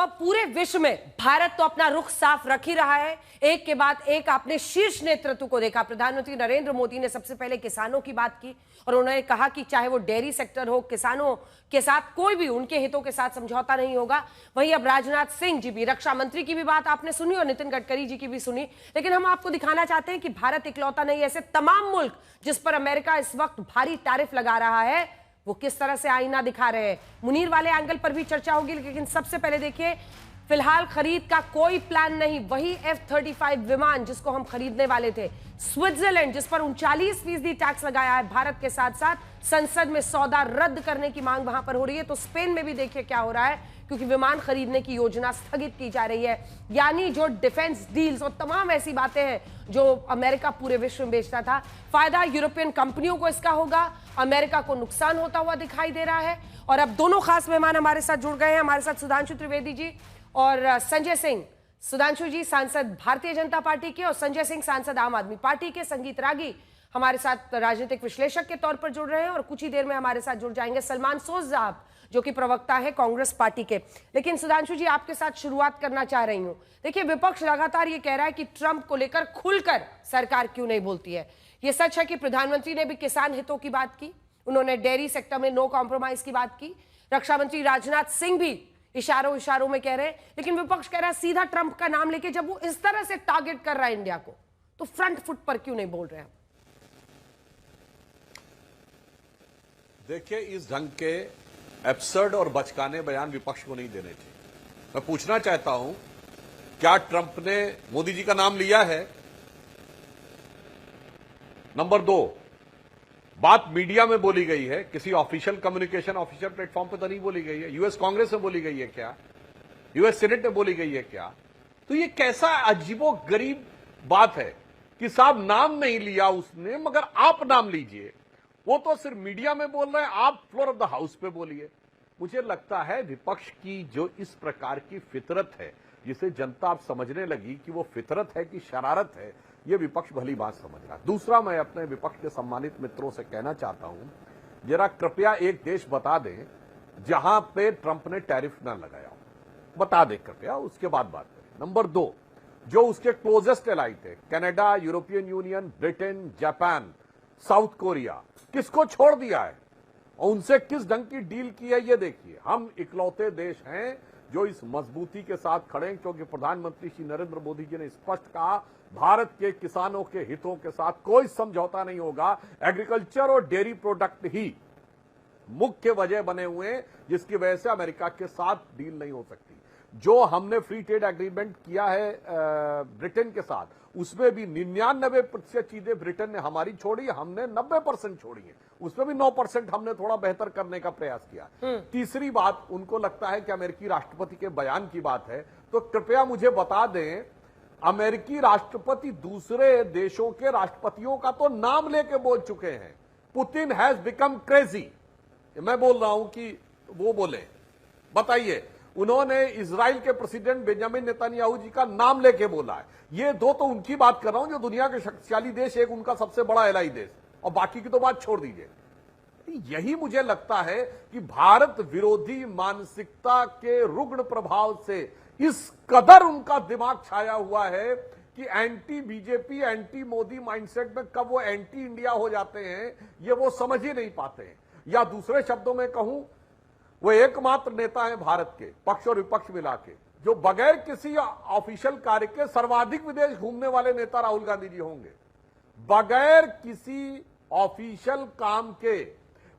अब पूरे विश्व में भारत तो अपना रुख साफ रख ही रहा है। एक के बाद एक आपने शीर्ष नेतृत्व को देखा। प्रधानमंत्री नरेंद्र मोदी ने सबसे पहले किसानों की बात की और उन्होंने कहा कि चाहे वो डेयरी सेक्टर हो, किसानों के साथ कोई भी उनके हितों के साथ समझौता नहीं होगा। वहीं अब राजनाथ सिंह जी भी, रक्षा मंत्री की भी बात आपने सुनी और नितिन गडकरी जी की भी सुनी। लेकिन हम आपको दिखाना चाहते हैं कि भारत इकलौता नहीं, ऐसे तमाम मुल्क जिस पर अमेरिका इस वक्त भारी टैरिफ लगा रहा है, वो किस तरह से आईना दिखा रहे हैं। मुनीर वाले एंगल पर भी चर्चा होगी, लेकिन सबसे पहले देखिए, फिलहाल खरीद का कोई प्लान नहीं। वही F-35 विमान जिसको हम खरीदने वाले थे, स्विट्जरलैंड जिस पर 39% टैक्स लगाया है भारत के साथ साथ, संसद में सौदा रद्द करने की मांग वहां पर हो रही है। तो स्पेन में भी देखिए क्या हो रहा है, क्योंकि विमान खरीदने की योजना स्थगित की जा रही है। यानी जो डिफेंस डील्स और तमाम ऐसी बातें हैं जो अमेरिका पूरे विश्व में बेचता था, फायदा यूरोपियन कंपनियों को इसका होगा, अमेरिका को नुकसान होता हुआ दिखाई दे रहा है। और अब दोनों खास मेहमान हमारे साथ जुड़ गए हैं। हमारे साथ सुधांशु त्रिवेदी जी और संजय सिंह। सुधांशु जी सांसद भारतीय जनता पार्टी के और संजय सिंह सांसद आम आदमी पार्टी के। संगीत रागी हमारे साथ राजनीतिक विश्लेषक के तौर पर जुड़ रहे हैं और कुछ ही देर में हमारे साथ जुड़ जाएंगे सलमान सोज साहब, जो कि प्रवक्ता है कांग्रेस पार्टी के। लेकिन सुधांशु जी, आपके साथ शुरुआत करना चाह रही हूं। देखिए, विपक्ष लगातार ये कह रहा है कि ट्रंप को लेकर खुलकर सरकार क्यों नहीं बोलती है। ये सच है कि प्रधानमंत्री ने भी किसान हितों की बात की, उन्होंने डेयरी सेक्टर में नो कॉम्प्रोमाइज की बात की, रक्षा मंत्री राजनाथ सिंह भी इशारों में कह रहे हैं। लेकिन विपक्ष कह रहा है सीधा ट्रंप का नाम लेके, जब वो इस तरह से टारगेट कर रहा है इंडिया को, तो फ्रंट फुट पर क्यों नहीं बोल रहे हैं। देखिए, इस ढंग के एब्सर्ड और बचकाने बयान विपक्ष को नहीं देने चाहिए। मैं पूछना चाहता हूं, क्या ट्रंप ने मोदी जी का नाम लिया है? नंबर 2, बात मीडिया में बोली गई है, किसी ऑफिशियल कम्युनिकेशन ऑफिशियल प्लेटफॉर्म पे तो नहीं बोली गई है। यूएस कांग्रेस में बोली गई है क्या? यूएस सीनेट में बोली गई है क्या? तो ये कैसा अजीबो गरीब बात है कि साहब नाम नहीं लिया उसने, मगर आप नाम लीजिए। वो तो सिर्फ मीडिया में बोल रहे हैं, आप फ्लोर ऑफ द हाउस पे बोलिए। मुझे लगता है विपक्ष की जो इस प्रकार की फितरत है, जिसे जनता अब समझने लगी कि वो फितरत है कि शरारत है, ये विपक्ष भली बात समझ रहा है। दूसरा, मैं अपने विपक्ष के सम्मानित मित्रों से कहना चाहता हूं, जरा कृपया एक देश बता दें जहां पे ट्रंप ने टैरिफ ना लगाया हो। बता दें कृपया, उसके बाद बात करें। नंबर 2, जो उसके क्लोजेस्ट एलाई थे, Canada, European union, Britain, Japan, south Korea, किसको छोड़ दिया है और उनसे किस ढंग की डील की है, ये देखिए। हम इकलौते देश हैं जो इस मजबूती के साथ खड़े हैं, क्योंकि प्रधानमंत्री श्री नरेंद्र मोदी जी ने स्पष्ट कहा, भारत के किसानों के हितों के साथ कोई समझौता नहीं होगा। एग्रीकल्चर और डेयरी प्रोडक्ट ही मुख्य वजह बने हुए हैं जिसकी वजह से अमेरिका के साथ डील नहीं हो सकती। जो हमने फ्री ट्रेड एग्रीमेंट किया है ब्रिटेन के साथ, उसमें भी 99% चीजें ब्रिटेन ने हमारी छोड़ी, हमने 90% छोड़ी है। उसमें भी 9% हमने थोड़ा बेहतर करने का प्रयास किया। तीसरी बात, उनको लगता है कि अमेरिकी राष्ट्रपति के बयान की बात है, तो कृपया मुझे बता दें, अमेरिकी राष्ट्रपति दूसरे देशों के राष्ट्रपतियों का तो नाम लेके बोल चुके हैं। Putin has become crazy. मैं बोल रहा हूं कि वो बोले। बताइए, उन्होंने इजराइल के प्रेसिडेंट बेंजामिन नेतन्याहू जी का नाम लेके बोला है। ये दो तो उनकी बात कर रहा हूं जो दुनिया के शक्तिशाली देश, एक उनका सबसे बड़ा एलाई देश, और बाकी की तो बात छोड़ दीजिए। यही मुझे लगता है कि भारत विरोधी मानसिकता के रुग्ण प्रभाव से इस कदर उनका दिमाग छाया हुआ है कि anti BJP, anti Modi mindset में कब वो एंटी इंडिया हो जाते हैं, ये वो समझ ही नहीं पाते हैं। या दूसरे शब्दों में कहूं, वो एकमात्र नेता है भारत के, पक्ष और विपक्ष मिला के, जो बगैर किसी ऑफिशियल कार्य के सर्वाधिक विदेश घूमने वाले नेता राहुल गांधी जी होंगे। बगैर किसी ऑफिशियल काम के,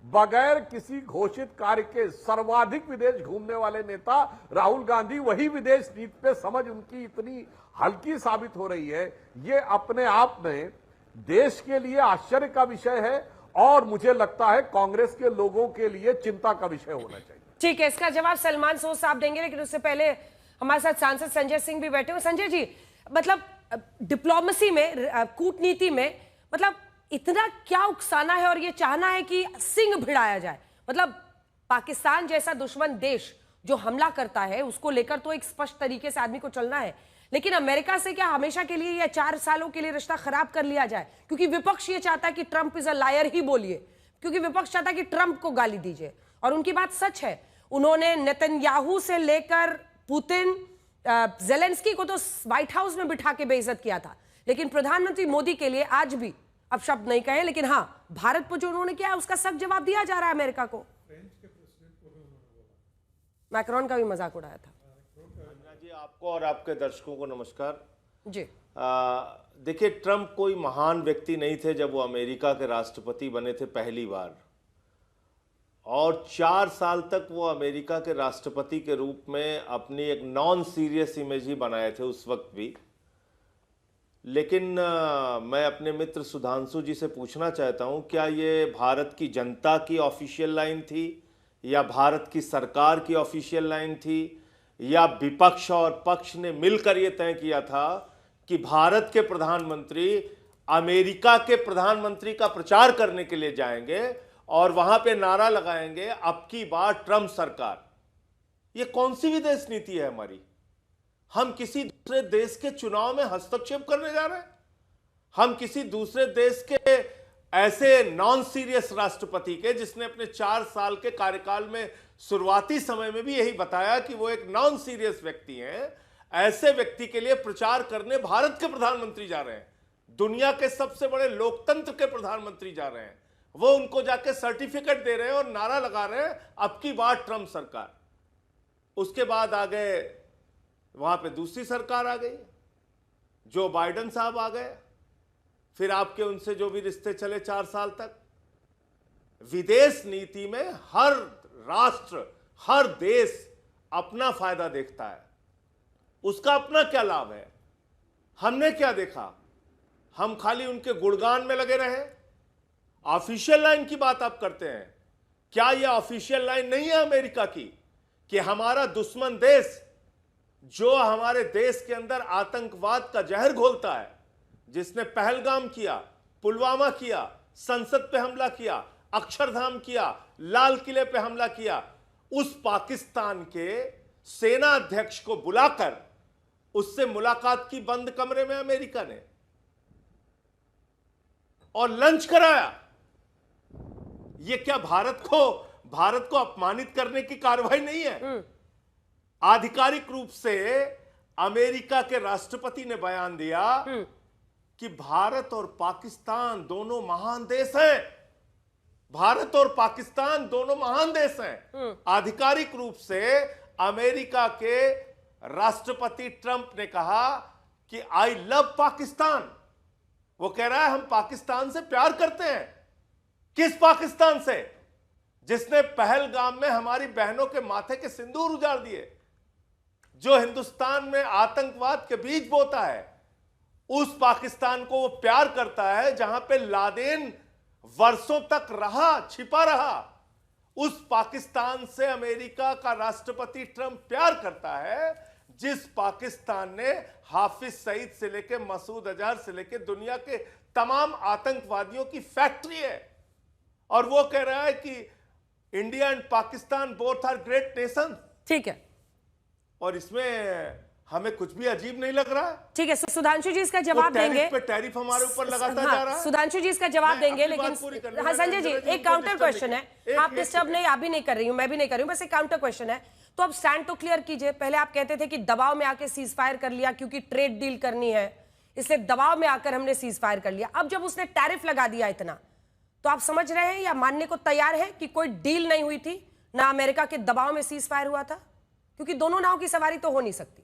बगैर किसी घोषित कार्य के सर्वाधिक विदेश घूमने वाले नेता राहुल गांधी। वही विदेश नीति पे समझ उनकी इतनी हल्की साबित हो रही है, ये अपने आप में देश के लिए आश्चर्य का विषय है और मुझे लगता है कांग्रेस के लोगों के लिए चिंता का विषय होना चाहिए। ठीक है, इसका जवाब सलमान सोज साहब देंगे, लेकिन उससे पहले हमारे साथ सांसद संजय सिंह भी बैठे हुए। संजय जी, मतलब डिप्लोमेसी में, कूटनीति में, मतलब इतना क्या उकसाना है और ये चाहना है कि सिंह भिड़ाया जाए? मतलब पाकिस्तान जैसा दुश्मन देश जो हमला करता है, उसको लेकर तो एक स्पष्ट तरीके से आदमी को चलना है, लेकिन अमेरिका से क्या हमेशा के लिए या 4 सालों के लिए रिश्ता खराब कर लिया जाए? क्योंकि विपक्ष ये चाहता है कि ट्रंप इज अ लायर ही बोलिए, क्योंकि विपक्ष चाहता है कि ट्रंप को गाली दीजिए, और उनकी बात सच है। उन्होंने नेतन्याहू से लेकर पुतिन जेलेंस्की को तो व्हाइट हाउस में बिठा के बेइज्जत किया था, लेकिन प्रधानमंत्री मोदी के लिए आज भी, अब शब्द नहीं कहे, लेकिन हाँ, भारत पर जो उन्होंने किया उसका सख्त जवाब दिया जा रहा है अमेरिका को। मैक्रोन का भी मजाक उड़ाया था। जी, आपको और आपके दर्शकों को नमस्कार जी। देखिए, ट्रंप कोई महान व्यक्ति नहीं थे जब वो अमेरिका के राष्ट्रपति बने थे पहली बार, और 4 साल तक वो अमेरिका के राष्ट्रपति के रूप में अपनी एक नॉन सीरियस इमेज ही बनाए थे उस वक्त भी। लेकिन मैं अपने मित्र सुधांशु जी से पूछना चाहता हूं, क्या ये भारत की जनता की ऑफिशियल लाइन थी, या भारत की सरकार की ऑफिशियल लाइन थी, या विपक्ष और पक्ष ने मिलकर यह तय किया था कि भारत के प्रधानमंत्री अमेरिका के प्रधानमंत्री का प्रचार करने के लिए जाएंगे और वहां पे नारा लगाएंगे, अब की बार ट्रंप सरकार? ये कौन सी विदेश नीति है हमारी? हम किसी दूसरे देश के चुनाव में हस्तक्षेप करने जा रहे हैं? हम किसी दूसरे देश के ऐसे नॉन सीरियस राष्ट्रपति के, जिसने अपने 4 साल के कार्यकाल में शुरुआती समय में भी यही बताया कि वो एक नॉन सीरियस व्यक्ति हैं, ऐसे व्यक्ति के लिए प्रचार करने भारत के प्रधानमंत्री जा रहे हैं? दुनिया के सबसे बड़े लोकतंत्र के प्रधानमंत्री जा रहे हैं, वो उनको जाके सर्टिफिकेट दे रहे हैं और नारा लगा रहे हैं, अब की बार ट्रंप सरकार। उसके बाद आ गए, वहां पे दूसरी सरकार आ गई, जो बाइडेन साहब आ गए, फिर आपके उनसे जो भी रिश्ते चले 4 साल तक। विदेश नीति में हर राष्ट्र, हर देश अपना फायदा देखता है, उसका अपना क्या लाभ है। हमने क्या देखा? हम खाली उनके गुणगान में लगे रहे। ऑफिशियल लाइन की बात आप करते हैं, क्या यह ऑफिशियल लाइन नहीं है अमेरिका की कि हमारा दुश्मन देश, जो हमारे देश के अंदर आतंकवाद का जहर घोलता है, जिसने पहलगाम किया, पुलवामा किया, संसद पे हमला किया, अक्षरधाम किया, लाल किले पे हमला किया, उस पाकिस्तान के सेना अध्यक्ष को बुलाकर उससे मुलाकात की बंद कमरे में अमेरिका ने, और लंच कराया। यह क्या भारत को अपमानित करने की कार्रवाई नहीं है? आधिकारिक रूप से अमेरिका के राष्ट्रपति ने बयान दिया कि भारत और पाकिस्तान दोनों महान देश हैं। भारत और पाकिस्तान दोनों महान देश हैं। आधिकारिक रूप से अमेरिका के राष्ट्रपति ट्रंप ने कहा कि आई लव पाकिस्तान। वो कह रहा है हम पाकिस्तान से प्यार करते हैं। किस पाकिस्तान से? जिसने पहलगाम में हमारी बहनों के माथे के सिंदूर उजाड़ दिए, जो हिंदुस्तान में आतंकवाद के बीज बोता है। उस पाकिस्तान को वो प्यार करता है जहां पे लादेन वर्षों तक रहा, छिपा रहा। उस पाकिस्तान से अमेरिका का राष्ट्रपति ट्रंप प्यार करता है, जिस पाकिस्तान ने हाफिज सईद से लेके मसूद अजहर से लेके दुनिया के तमाम आतंकवादियों की फैक्ट्री है। और वो कह रहा है कि India and Pakistan both are great nation. ठीक है, और इसमें हमें कुछ भी अजीब नहीं लग रहा है। ठीक है, सुधांशु जी इसका जवाब देंगे। टैरिफ हमारे ऊपर लगाता हाँ, जा रहा है। सुधांशु जी इसका जवाब देंगे, लेकिन हाँ संजय जी, एक काउंटर क्वेश्चन है। आप डिस्टर्ब नहीं, आप भी नहीं कर रही हूं, मैं भी नहीं कर रही हूं, बस एक काउंटर क्वेश्चन है। तो अब स्टैंड तो क्लियर कीजिए। पहले आप कहते थे कि दबाव में आके सीज फायर कर लिया क्योंकि ट्रेड डील करनी है, इसलिए दबाव में आकर हमने सीज फायर कर लिया। अब जब उसने टैरिफ लगा दिया इतना, तो आप समझ रहे हैं या मानने को तैयार है कि कोई डील नहीं हुई थी, ना अमेरिका के दबाव में सीज फायर हुआ था? क्योंकि दोनों नाव की सवारी तो हो नहीं सकती।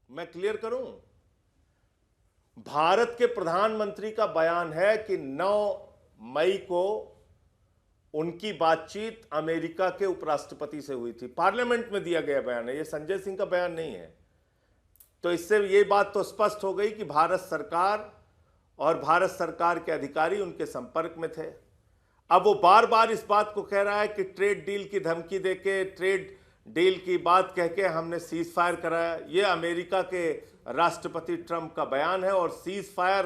मैं क्लियर करूं, भारत के प्रधानमंत्री का बयान है कि 9 मई को उनकी बातचीत अमेरिका के उपराष्ट्रपति से हुई थी। पार्लियामेंट में दिया गया बयान है, यह संजय सिंह का बयान नहीं है। तो इससे यह बात तो स्पष्ट हो गई कि भारत सरकार और भारत सरकार के अधिकारी उनके संपर्क में थे। अब वो बार बार इस बात को कह रहा है कि ट्रेड डील की धमकी देके, ट्रेड डील की बात कह के हमने सीज फायर कराया। ये अमेरिका के राष्ट्रपति ट्रंप का बयान है, और सीज फायर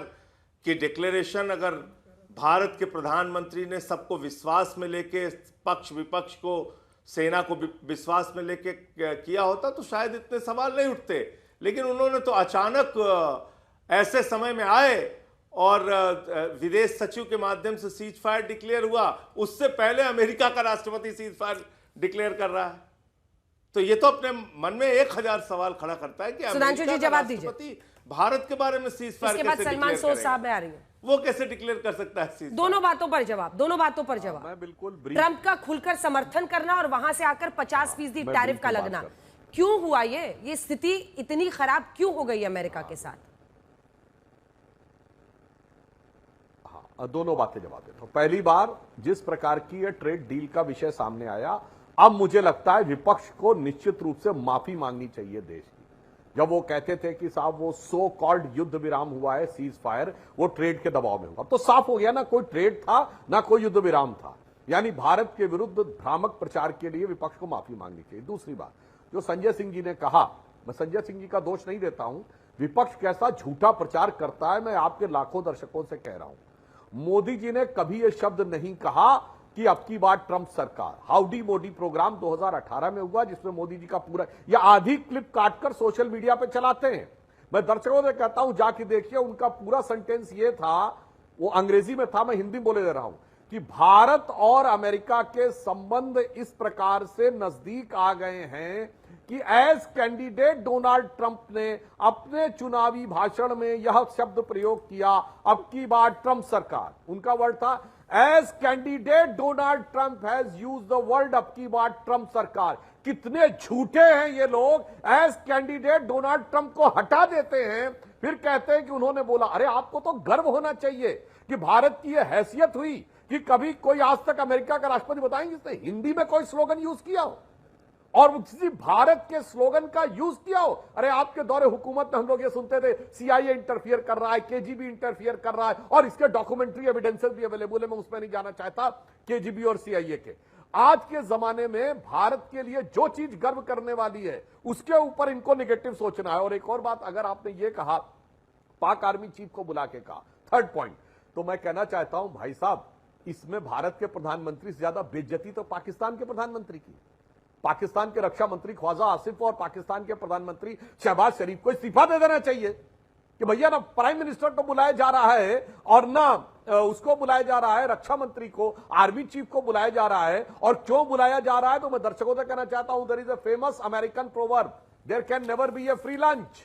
की डिक्लेरेशन अगर भारत के प्रधानमंत्री ने सबको विश्वास में लेके, पक्ष विपक्ष को, सेना को विश्वास में लेके किया होता तो शायद इतने सवाल नहीं उठते। लेकिन उन्होंने तो अचानक ऐसे समय में आए और विदेश सचिव के माध्यम से सीज फायर डिक्लेयर हुआ। उससे पहले अमेरिका का राष्ट्रपति सीज फायर डिक्लेयर कर रहा है। तो ये तो अपने मन में 1000 सवाल खड़ा करता है कि सुधांशु जी, जवाब दीजिए। राष्ट्रपति भारत के बारे में सीज फायर इसके बाद कैसे सलमान डिक्लेयर सोज करेगा? साहब में आ रही है। वो कैसे डिक्लेयर कर सकता है सीज? दोनों बातों पर जवाब, दोनों बातों पर जवाब। मैं बिल्कुल ट्रंप का खुलकर समर्थन करना और वहां से आकर 50% मैं टैरिफ का बिल्कुल लगना, बात क्यों हुआ ये स्थिति इतनी खराब क्यों हो गई अमेरिका के साथ? हाँ, दोनों बातें जवाब देता हूं। पहली बार जिस प्रकार की ये ट्रेड डील का विषय सामने आया, अब मुझे लगता है विपक्ष को निश्चित रूप से माफी मांगनी चाहिए देश की। जब वो कहते थे कि साहब वो सो कॉल्ड युद्ध विराम हुआ है, सीज फायर, वो ट्रेड के दबाव में होगा, तो साफ हो गया ना कोई ट्रेड था ना कोई युद्ध विराम था। यानी भारत के विरुद्ध भ्रामक प्रचार के लिए विपक्ष को माफी मांगनी चाहिए। दूसरी बात, जो संजय सिंह जी ने कहा, मैं संजय सिंह जी का दोष नहीं देता हूं, विपक्ष कैसा झूठा प्रचार करता है, मैं आपके लाखों दर्शकों से कह रहा हूं। मोदी जी ने कभी यह शब्द नहीं कहा कि अब की बार ट्रंप सरकार। हाउडी मोदी प्रोग्राम 2018 में हुआ, जिसमें मोदी जी का पूरा या आधी क्लिप काटकर सोशल मीडिया पे चलाते हैं। मैं दर्शकों से कहता हूं जाके देखिए, उनका पूरा सेंटेंस ये था, वो अंग्रेजी में था, मैं हिंदी बोले दे रहा हूं, कि भारत और अमेरिका के संबंध इस प्रकार से नजदीक आ गए हैं कि एज कैंडिडेट डोनाल्ड ट्रंप ने अपने चुनावी भाषण में यह शब्द प्रयोग किया, अब की बार ट्रंप सरकार। उनका वर्ड था, as candidate Donald Trump has use the word अब की बार ट्रंप सरकार। कितने झूठे हैं ये लोग, एज कैंडिडेट डोनाल्ड ट्रंप को हटा देते हैं, फिर कहते हैं कि उन्होंने बोला। अरे आपको तो गर्व होना चाहिए कि भारत की यह हैसियत हुई कि कभी कोई आज तक अमेरिका का राष्ट्रपति बताएंगे जिसने हिंदी में कोई स्लोगन यूज किया हो और किसी भारत के स्लोगन का यूज किया हो। अरे आपके दौरे हुकूमत में हम लोग ये सुनते थे, सीआईए इंटरफियर कर रहा है, केजीबी इंटरफियर कर रहा है, और इसके डॉक्यूमेंट्री एविडेंसेस भी अवेलेबल है। मैं उसमें नहीं जाना चाहता केजीबी और सीआईए के। आज के जमाने में भारत के लिए जो चीज गर्व करने वाली है उसके ऊपर इनको निगेटिव सोचना है। और एक और बात, अगर आपने ये कहा पाक आर्मी चीफ को बुला के कहा, थर्ड पॉइंट, तो मैं कहना चाहता हूं भाई साहब, इसमें भारत के प्रधानमंत्री से ज्यादा बेइज्जती तो पाकिस्तान के प्रधानमंत्री की। पाकिस्तान के रक्षा मंत्री ख्वाजा आसिफ और पाकिस्तान के प्रधानमंत्री शहबाज शरीफ को इस्तीफा दे देना चाहिए कि भैया ना प्राइम मिनिस्टर को बुलाया जा रहा है और ना उसको बुलाया जा रहा है, रक्षा मंत्री को, आर्मी चीफ को बुलाया जा रहा है। और क्यों बुलाया जा रहा है, तो मैं दर्शकों से कहना चाहता हूं, there is a famous American proverb, there can never be a free lunch.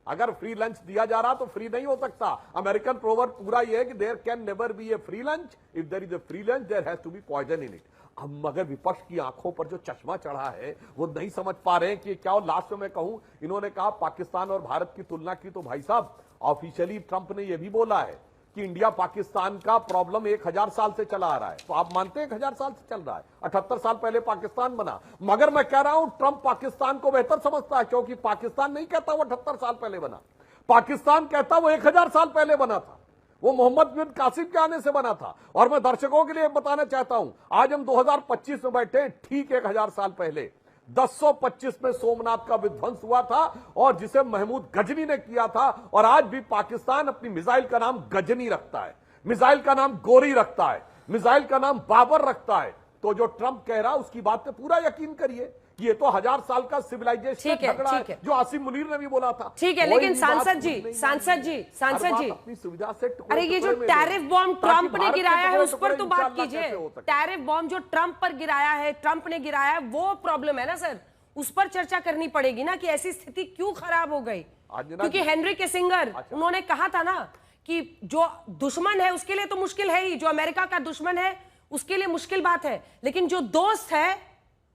अगर फ्री लंच दिया जा रहा तो फ्री नहीं हो सकता। अमेरिकन प्रोवर्ब पूरा यह है कि there can never be a free lunch, if there is a free lunch there has to be poison in it. अब मगर विपक्ष की आंखों पर जो चश्मा चढ़ा है वो नहीं समझ पा रहे हैं कि क्या। और लास्ट में मैं कहूं, इन्होंने कहा पाकिस्तान और भारत की तुलना की, तो भाई साहब ऑफिशियली ट्रंप ने यह भी बोला है कि इंडिया पाकिस्तान का प्रॉब्लम 1000 साल से चला आ रहा है। तो आप मानते हैं 1000 साल से चल रहा है? 78 साल पहले पाकिस्तान बना। मगर मैं कह रहा हूं ट्रंप पाकिस्तान को बेहतर समझता है, क्योंकि पाकिस्तान नहीं कहता वो 78 साल पहले बना, पाकिस्तान कहता वो 1000 साल पहले बना था, वो मोहम्मद बिन कासिम के आने से बना था। और मैं दर्शकों के लिए बताना चाहता हूं, आज हम 2025 में बैठे, ठीक 1000 साल पहले 1025 में सोमनाथ का विध्वंस हुआ था, और जिसे महमूद गजनी ने किया था। और आज भी पाकिस्तान अपनी मिसाइल का नाम गजनी रखता है, मिसाइल का नाम गोरी रखता है, मिसाइल का नाम बाबर रखता है। तो जो ट्रंप कह रहा उसकी बात पे पूरा यकीन करिए, ये तो 1000 साल का सिविलाइजेशन झगड़ा है, जो आसिम मुनीर ने भी बोला था। ठीक है, लेकिन सांसद जी अपनी सुविधा से, अरे ये जो टैरिफ बॉम्ब ट्रंप ने गिराया है उस पर तो बात कीजिए। टैरिफ बॉम्ब जो ट्रंप पर गिराया है, ट्रंप ने गिराया है, वो प्रॉब्लम है ना सर, उस पर चर्चा करनी पड़ेगी ना कि ऐसी स्थिति क्यों खराब हो गई। क्योंकि हेनरी किसिंगर उन्होंने कहा था ना कि जो दुश्मन है उसके लिए तो मुश्किल है ही, जो अमेरिका का दुश्मन है उसके लिए मुश्किल बात है, लेकिन जो दोस्त है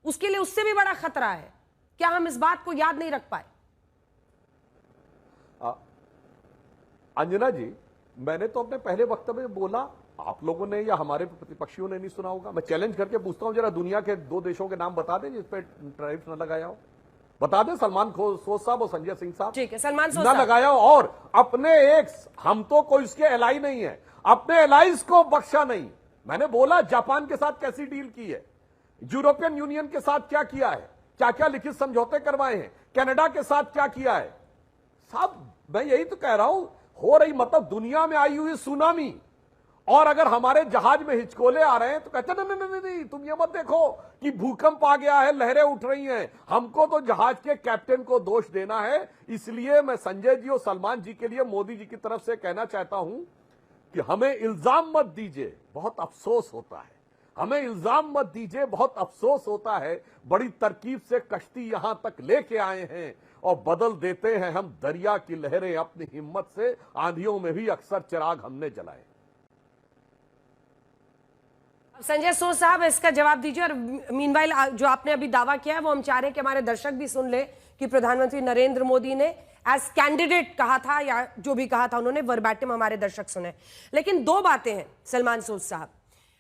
उसके लिए उससे भी बड़ा खतरा है। क्या हम इस बात को याद नहीं रख पाए? अंजना जी, मैंने तो अपने पहले वक्तव्य में बोला, आप लोगों ने या हमारे प्रतिपक्षियों ने नहीं सुना होगा। मैं चैलेंज करके पूछता हूं, जरा दुनिया के 2 देशों के नाम बता दें जिस पे टैरिफ न लगाया हो। बता दें, सलमान सोज साहब और संजय सिंह साहब। ठीक है, सलमान सोज ना लगाया हो। और अपने हम तो कोई उसके एलाई नहीं है, अपने एलाइज को बख्शा नहीं। मैंने बोला जापान के साथ कैसी डील की है, यूरोपियन यूनियन के साथ क्या किया है, क्या क्या लिखित समझौते करवाए हैं, कनाडा के साथ क्या किया है। साहब मैं यही तो कह रहा हूं, हो रही मतलब दुनिया में आई हुई सुनामी, और अगर हमारे जहाज में हिचकोले आ रहे हैं तो कहते नहीं, तुम ये मत देखो कि भूकंप आ गया है, लहरें उठ रही हैं, हमको तो जहाज के कैप्टन को दोष देना है। इसलिए मैं संजय जी और सलमान जी के लिए मोदी जी की तरफ से कहना चाहता हूं कि हमें इल्जाम मत दीजिए। बहुत अफसोस होता है, हमें इल्जाम मत दीजिए, बहुत अफसोस होता है, बड़ी तरकीब से कश्ती यहां तक लेके आए हैं और बदल देते हैं हम दरिया की लहरें अपनी हिम्मत से। आंधियों में भी अक्सर चिराग हमने जलाए। संजय सोज साहब इसका जवाब दीजिए। और मीनवाइल जो आपने अभी दावा किया है वो हम चाह रहे हैं कि हमारे दर्शक भी सुन ले कि प्रधानमंत्री नरेंद्र मोदी ने एज कैंडिडेट कहा था, या जो भी कहा था उन्होंने वर्बैटिम हमारे दर्शक सुने। लेकिन दो बातें हैं सलमान सोज साहब,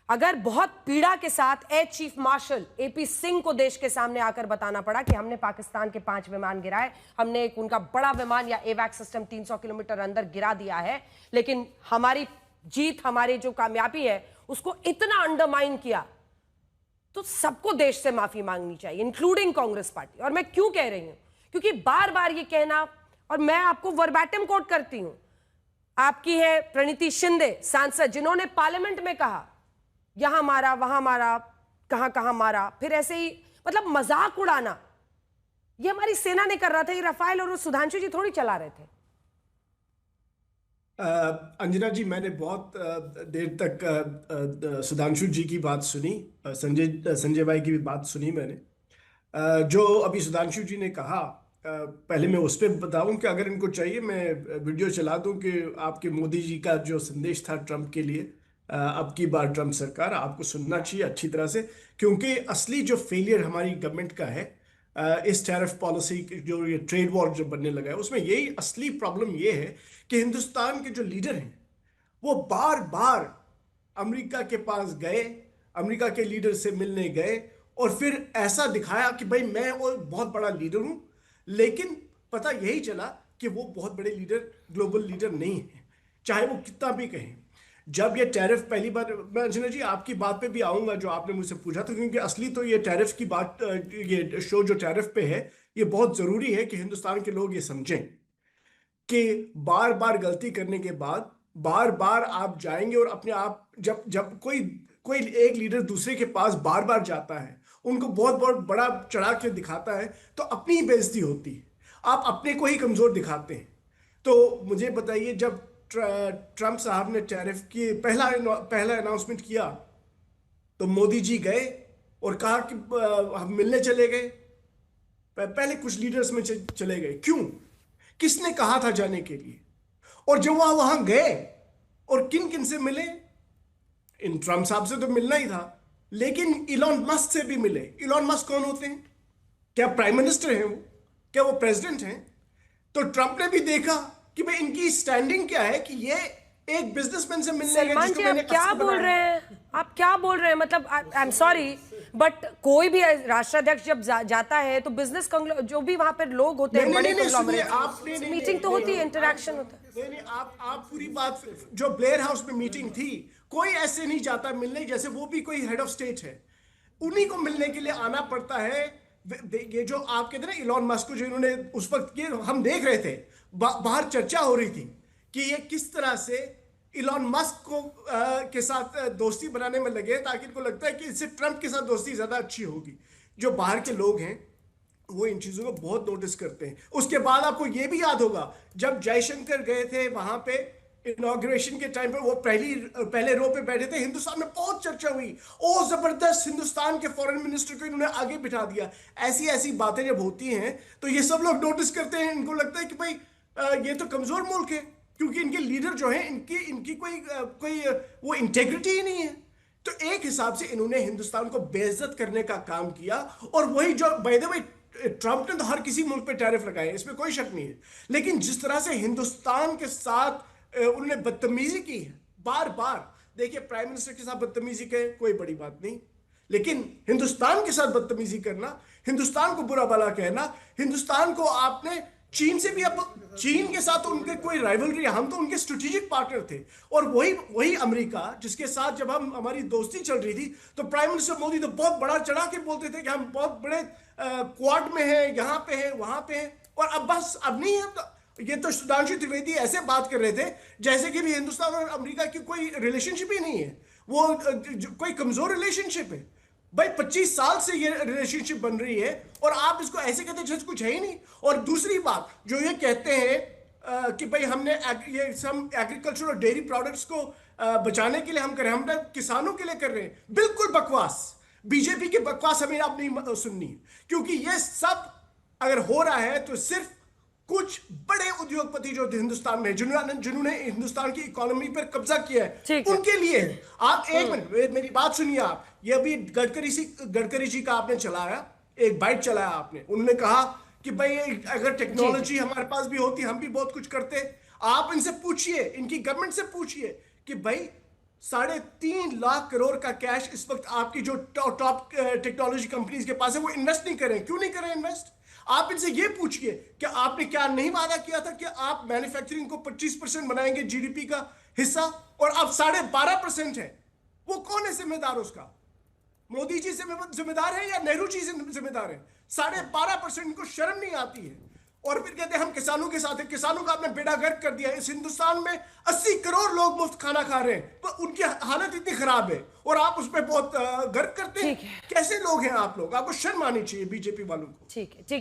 अगर बहुत पीड़ा के साथ air chief marshal AP Singh को देश के सामने आकर बताना पड़ा कि हमने पाकिस्तान के 5 विमान गिराए, हमने एक उनका बड़ा विमान या एवैक्स सिस्टम 300 किलोमीटर अंदर गिरा दिया है, लेकिन हमारी जीत, हमारी जो कामयाबी है उसको इतना अंडरमाइन किया, तो सबको देश से माफी मांगनी चाहिए, इंक्लूडिंग कांग्रेस पार्टी। और मैं क्यों कह रही हूं, क्योंकि बार बार ये कहना, और मैं आपको वर्बैटिम कोट करती हूं, आपकी है प्रणीति शिंदे सांसद, जिन्होंने पार्लियामेंट में कहा यहां मारा, वहां मारा, कहां कहां मारा, फिर ऐसे ही मतलब मजाक उड़ाना, ये हमारी सेना ने कर रहा था। ये राफेल और सुधांशु जी थोड़ी चला रहे थे। अंजना जी, मैंने बहुत देर तक सुधांशु जी की बात सुनी, संजय भाई की भी बात सुनी मैंने। जो अभी सुधांशु जी ने कहा, पहले मैं उस पर बताऊं कि अगर इनको चाहिए मैं वीडियो चला दूं कि आपके मोदी जी का जो संदेश था ट्रंप के लिए, अब की बार ट्रंप सरकार, आपको सुनना चाहिए अच्छी तरह से, क्योंकि असली जो फेलियर हमारी गवर्नमेंट का है इस टैरिफ पॉलिसी, जो ये ट्रेड वॉर जो बनने लगा है, उसमें यही असली प्रॉब्लम ये है कि हिंदुस्तान के जो लीडर हैं वो बार बार अमेरिका के पास गए, अमेरिका के लीडर से मिलने गए और फिर ऐसा दिखाया कि भाई मैं वो बहुत बड़ा लीडर हूं, लेकिन पता यही चला कि वो बहुत बड़े लीडर, ग्लोबल लीडर नहीं है, चाहे वो कितना भी कहें। जब ये टैरिफ पहली बार, मैं अंजना जी आपकी बात पे भी आऊंगा जो आपने मुझसे पूछा था, क्योंकि असली तो ये टैरिफ की बात, ये शो जो टैरिफ पे है, ये बहुत जरूरी है कि हिंदुस्तान के लोग ये समझें कि बार बार गलती करने के बाद बार बार आप जाएंगे और अपने आप, जब कोई एक लीडर दूसरे के पास बार बार जाता है, उनको बहुत बहुत बड़ा चढ़ा के दिखाता है, तो अपनी ही बेइज्जती होती है, आप अपने को ही कमजोर दिखाते हैं। तो मुझे बताइए, जब ट्रंप साहब ने टैरिफ की पहला अनाउंसमेंट किया तो मोदी जी गए और कहा कि हम मिलने चले गए। पहले कुछ लीडर्स में चले गए, क्यों, किसने कहा था जाने के लिए? और जब वहां गए और किन किन से मिले, इन ट्रंप साहब से तो मिलना ही था, लेकिन इलॉन मस्क से भी मिले। इलॉन मस्क कौन होते हैं? क्या प्राइम मिनिस्टर हैं वो? क्या वो प्रेसिडेंट हैं? तो ट्रंप ने भी देखा कि भाई इनकी स्टैंडिंग क्या है, कि ये एक बिजनेसमैन से मिलने गए जिसको मैंने आप क्या बोल रहे हैं, आप क्या बोल रहे हैं? मतलब आई एम सॉरी, बट कोई भी राष्ट्राध्यक्ष जब जाता है तो बिजनेस जो भी वहां पर लोग होते हैं, बड़े कांग्लोमरेट, मीटिंग तो होती है, इंटरेक्शन होता है। नहीं, आप पूरी बात, जो ब्लेयर हाउस में मीटिंग थी, कोई ऐसे नहीं जाता मिलने, जैसे वो भी कोई हेड ऑफ स्टेट है, उन्हीं को मिलने के लिए आना पड़ता है। ये जो आप कहते हैं ना इलॉन मस्क को, जो इन्होंने उस वक्त, ये हम देख रहे थे, बाहर चर्चा हो रही थी कि ये किस तरह से इलॉन मस्क को के साथ दोस्ती बनाने में लगे, ताकि इनको लगता है कि इससे ट्रंप के साथ दोस्ती ज्यादा अच्छी होगी। जो बाहर के लोग हैं वो इन चीजों को बहुत नोटिस करते हैं। उसके बाद आपको ये भी याद होगा, जब जयशंकर गए थे वहां पे इनॉग्रेशन के टाइम पे, वो पहले रो पे बैठे थे, हिंदुस्तान में बहुत चर्चा हुई, ओ जबरदस्त, हिंदुस्तान के फॉरेन मिनिस्टर को इन्होंने आगे बिठा दिया। ऐसी बातें जब होती हैं तो ये सब लोग नोटिस करते हैं, इनको लगता है कि भाई ये तो कमजोर मुल्क है, क्योंकि इनके लीडर जो हैं, इनकी कोई वो इंटेग्रिटी ही नहीं है। तो एक हिसाब से इन्होंने हिंदुस्तान को बेइज्जत करने का काम किया। और वही जो, बाय द वे, ट्रंप ने तो हर किसी मुल्क पे टैरिफ लगाए, इसमें कोई शक नहीं है, लेकिन जिस तरह से हिंदुस्तान के साथ उन्होंने बदतमीजी की है बार बार, देखिए प्राइम मिनिस्टर के साथ बदतमीजी करें कोई बड़ी बात नहीं, लेकिन हिंदुस्तान के साथ बदतमीजी करना, हिंदुस्तान को बुरा भला कहना, हिंदुस्तान को आपने चीन से भी, अब चीन के साथ तो उनके कोई राइवलरी, हम तो उनके स्ट्रेटेजिक पार्टनर थे, और वही अमेरिका जिसके साथ जब हमारी दोस्ती चल रही थी, तो प्राइम मिनिस्टर मोदी तो बहुत बड़ा चढ़ा के बोलते थे कि हम बहुत बड़े क्वाड में हैं, यहाँ पे हैं, वहां पे हैं, और अब बस अब नहीं है। ये तो सुधांशु त्रिवेदी ऐसे बात कर रहे थे जैसे कि भी हिंदुस्तान और अमेरिका की कोई रिलेशनशिप ही नहीं है, वो कोई कमजोर रिलेशनशिप है। भाई 25 साल से ये रिलेशनशिप बन रही है और आप इसको ऐसे कहते हैं जैसे कुछ है ही नहीं। और दूसरी बात जो ये कहते हैं कि भाई हमने ये सम एग्रीकल्चर और डेयरी प्रोडक्ट्स को बचाने के लिए हम कर रहे हैं, हम किसानों के लिए कर रहे हैं। बिल्कुल बकवास, बीजेपी की बकवास हमें अब नहीं सुननी, क्योंकि ये सब अगर हो रहा है तो सिर्फ कुछ बड़े उद्योगपति जो हिंदुस्तान में जिन्होंने हिंदुस्तान की इकोनॉमी पर कब्जा किया है, उनके लिए है। आप एक मिनट मेरी बात सुनिए। आप ये अभी गडकरी जी का आपने चलाया, एक बाइट चलाया आपने, उन्होंने कहा कि भाई अगर टेक्नोलॉजी हमारे पास भी होती हम भी बहुत कुछ करते। आप इनसे पूछिए, इनकी गवर्नमेंट से पूछिए कि भाई 3.5 लाख करोड़ का कैश इस वक्त आपकी जो टॉप टेक्नोलॉजी कंपनीज के पास है, वो इन्वेस्ट नहीं करें। क्यों नहीं करें इन्वेस्ट? आप इनसे ये पूछिए कि आपने क्या नहीं वादा किया था कि आप मैन्युफैक्चरिंग को 25% बनाएंगे जीडीपी का हिस्सा, और अब 12.5% है। वो कौन है जिम्मेदार उसका? मोदी जी जिम्मेदार है या नेहरू जी जिम्मेदार है? 12.5% को शर्म नहीं आती है। और फिर कहते हैं हम किसानों के साथ हैं। किसानों का आपने बेड़ा गर्क कर दिया। इस हिंदुस्तान में 80 करोड़ लोग मुफ्त खाना खा रहे हैं, तो उनकी हालत इतनी खराब है और आप उस पर बहुत गर्क करते हैं। कैसे लोग हैं आप लोग? आपको शर्म आनी चाहिए बीजेपी वालों को। ठीक है, ठीक है।